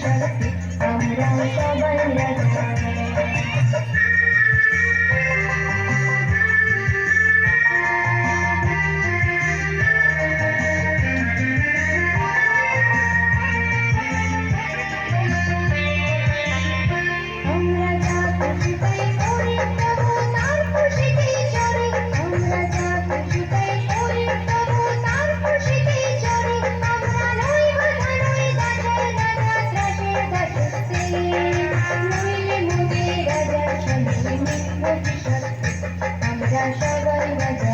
শক্তি আমরা সবাই রাজা। আমরা সবাই রাজা।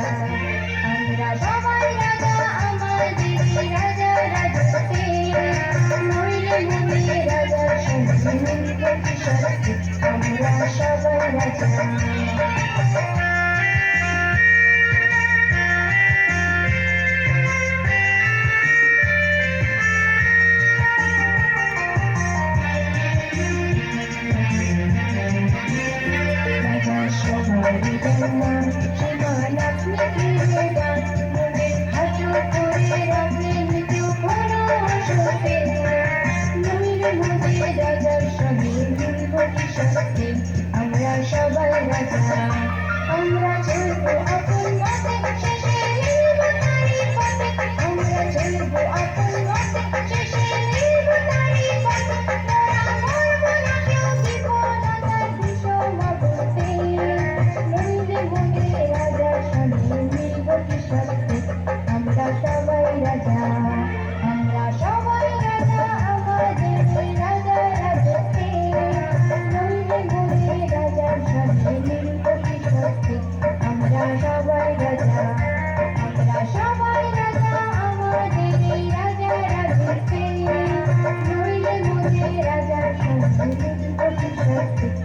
আমরা সবাই রাজা। আমরা চলবো আপন মতে, শেষে নিব তারি পথে। আমরা চলবো আপন মতে, শেষে নিব তারি পথে। মোরা মরবো না কেউ বিফলতার বিষম বলতে। নইলে মনে রাজার সঙ্গে মিলব কি সত্যি। আমরা সবাই রাজা। আমরা সবাই রাজা আমাদের রাজা রাজতে। আমরা সবাই রাজা। আমরা সবাই রাজা আমাদের এই রাজা রাজতে। নইলে মোদের রাজার সঙ্গে মিলব কি সত্যি।